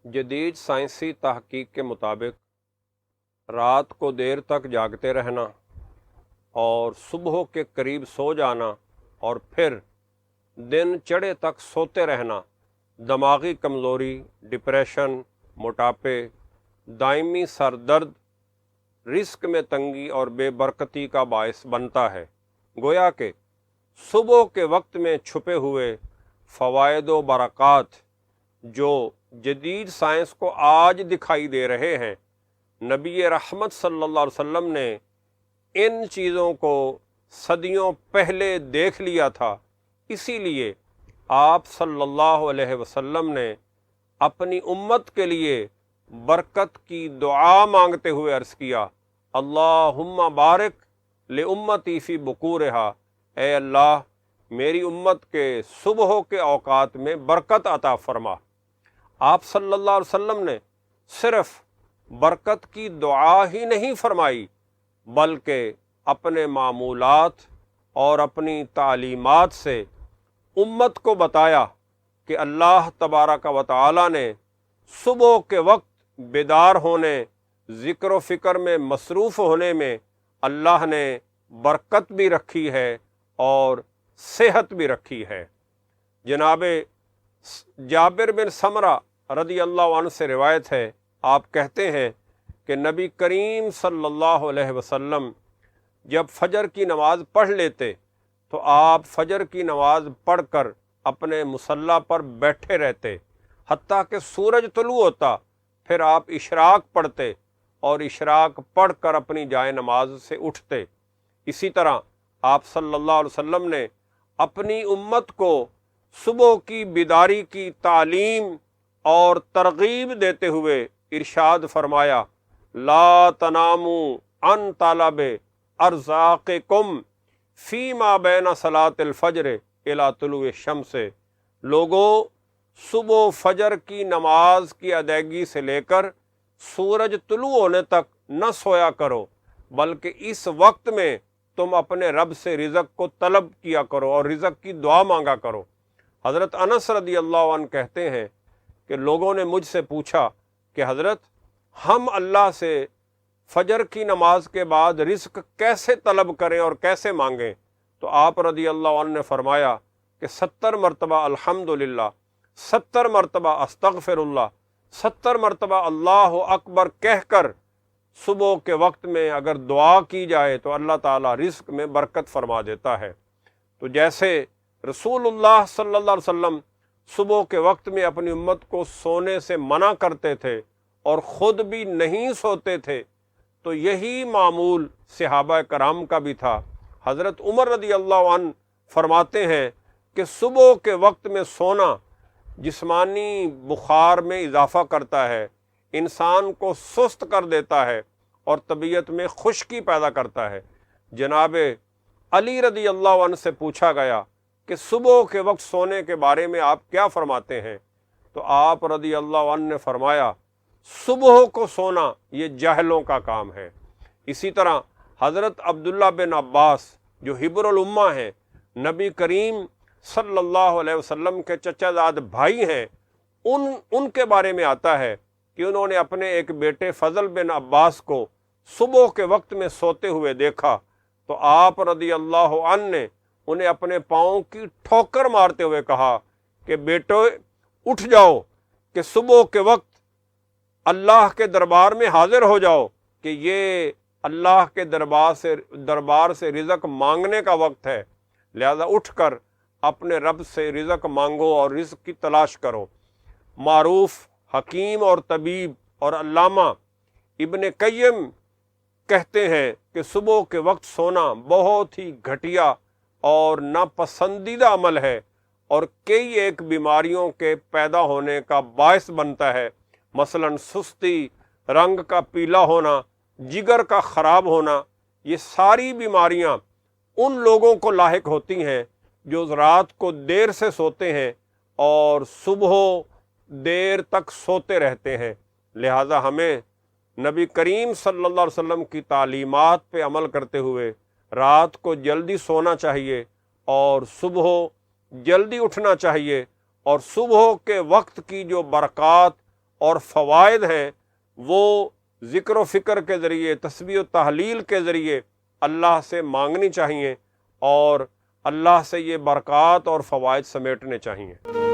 جدید سائنسی تحقیق کے مطابق رات کو دیر تک جاگتے رہنا اور صبح کے قریب سو جانا اور پھر دن چڑھے تک سوتے رہنا دماغی کمزوری، ڈپریشن، موٹاپے، دائمی سر درد، رزق میں تنگی اور بے برکتی کا باعث بنتا ہے۔ گویا کہ صبح کے وقت میں چھپے ہوئے فوائد و برکات جو جدید سائنس کو آج دکھائی دے رہے ہیں، نبی رحمت صلی اللہ علیہ وسلم نے ان چیزوں کو صدیوں پہلے دیکھ لیا تھا۔ اسی لیے آپ صلی اللہ علیہ وسلم نے اپنی امت کے لیے برکت کی دعا مانگتے ہوئے عرض کیا، اللہم بارک لامتی فی بکورہا، اے اللہ میری امت کے صبح کے اوقات میں برکت عطا فرما۔ آپ صلی اللہ علیہ وسلم نے صرف برکت کی دعا ہی نہیں فرمائی، بلکہ اپنے معمولات اور اپنی تعلیمات سے امت کو بتایا کہ اللہ تبارک و تعالی نے صبح کے وقت بیدار ہونے، ذکر و فکر میں مصروف ہونے میں اللہ نے برکت بھی رکھی ہے اور صحت بھی رکھی ہے۔ جناب جابر بن سمرہ رضی اللہ عنہ سے روایت ہے، آپ کہتے ہیں کہ نبی کریم صلی اللہ علیہ وسلم جب فجر کی نماز پڑھ لیتے تو آپ فجر کی نماز پڑھ کر اپنے مصلی پر بیٹھے رہتے حتیٰ کہ سورج طلوع ہوتا، پھر آپ اشراق پڑھتے اور اشراق پڑھ کر اپنی جائے نماز سے اٹھتے۔ اسی طرح آپ صلی اللہ علیہ وسلم نے اپنی امت کو صبح کی بیداری کی تعلیم اور ترغیب دیتے ہوئے ارشاد فرمایا، لا تناموا عن طلب ارزاقکم فیما بین صلاۃ الفجر الی طلوع الشمس۔ لوگوں، صبح فجر کی نماز کی ادائیگی سے لے کر سورج طلوع ہونے تک نہ سویا کرو، بلکہ اس وقت میں تم اپنے رب سے رزق کو طلب کیا کرو اور رزق کی دعا مانگا کرو۔ حضرت انس رضی اللہ عنہ کہتے ہیں کہ لوگوں نے مجھ سے پوچھا کہ حضرت، ہم اللہ سے فجر کی نماز کے بعد رزق کیسے طلب کریں اور کیسے مانگیں؟ تو آپ رضی اللہ عنہ نے فرمایا کہ 70 مرتبہ الحمدللہ، 70 مرتبہ استغفر اللہ، 70 مرتبہ اللہ اکبر کہہ کر صبح کے وقت میں اگر دعا کی جائے تو اللہ تعالیٰ رزق میں برکت فرما دیتا ہے۔ تو جیسے رسول اللہ صلی اللہ علیہ وسلم صبح کے وقت میں اپنی امت کو سونے سے منع کرتے تھے اور خود بھی نہیں سوتے تھے، تو یہی معمول صحابہ کرام کا بھی تھا۔ حضرت عمر رضی اللہ عنہ فرماتے ہیں کہ صبح کے وقت میں سونا جسمانی بخار میں اضافہ کرتا ہے، انسان کو سست کر دیتا ہے اور طبیعت میں خشکی پیدا کرتا ہے۔ جناب علی رضی اللہ عنہ سے پوچھا گیا کہ صبح کے وقت سونے کے بارے میں آپ کیا فرماتے ہیں؟ تو آپ رضی اللہ عنہ نے فرمایا، صبح کو سونا یہ جاہلوں کا کام ہے۔ اسی طرح حضرت عبداللہ بن عباس جو حبر الامہ ہیں، نبی کریم صلی اللہ علیہ وسلم کے چچا زاد بھائی ہیں، ان کے بارے میں آتا ہے کہ انہوں نے اپنے ایک بیٹے فضل بن عباس کو صبح کے وقت میں سوتے ہوئے دیکھا تو آپ رضی اللہ عنہ نے انہیں اپنے پاؤں کی ٹھوکر مارتے ہوئے کہا کہ بیٹو اٹھ جاؤ، کہ صبح کے وقت اللہ کے دربار میں حاضر ہو جاؤ، کہ یہ اللہ کے دربار سے رزق مانگنے کا وقت ہے، لہذا اٹھ کر اپنے رب سے رزق مانگو اور رزق کی تلاش کرو۔ معروف حکیم اور طبیب اور علامہ ابن قیم کہتے ہیں کہ صبح کے وقت سونا بہت ہی گھٹیا اور ناپسندیدہ عمل ہے اور کئی ایک بیماریوں کے پیدا ہونے کا باعث بنتا ہے، مثلا سستی، رنگ کا پیلا ہونا، جگر کا خراب ہونا۔ یہ ساری بیماریاں ان لوگوں کو لاحق ہوتی ہیں جو رات کو دیر سے سوتے ہیں اور صبح دیر تک سوتے رہتے ہیں۔ لہذا ہمیں نبی کریم صلی اللہ علیہ وسلم کی تعلیمات پہ عمل کرتے ہوئے رات کو جلدی سونا چاہیے اور صبح جلدی اٹھنا چاہیے، اور صبح کے وقت کی جو برکات اور فوائد ہیں وہ ذکر و فکر کے ذریعے، تسبیح و تحلیل کے ذریعے اللہ سے مانگنی چاہیے اور اللہ سے یہ برکات اور فوائد سمیٹنے چاہیے۔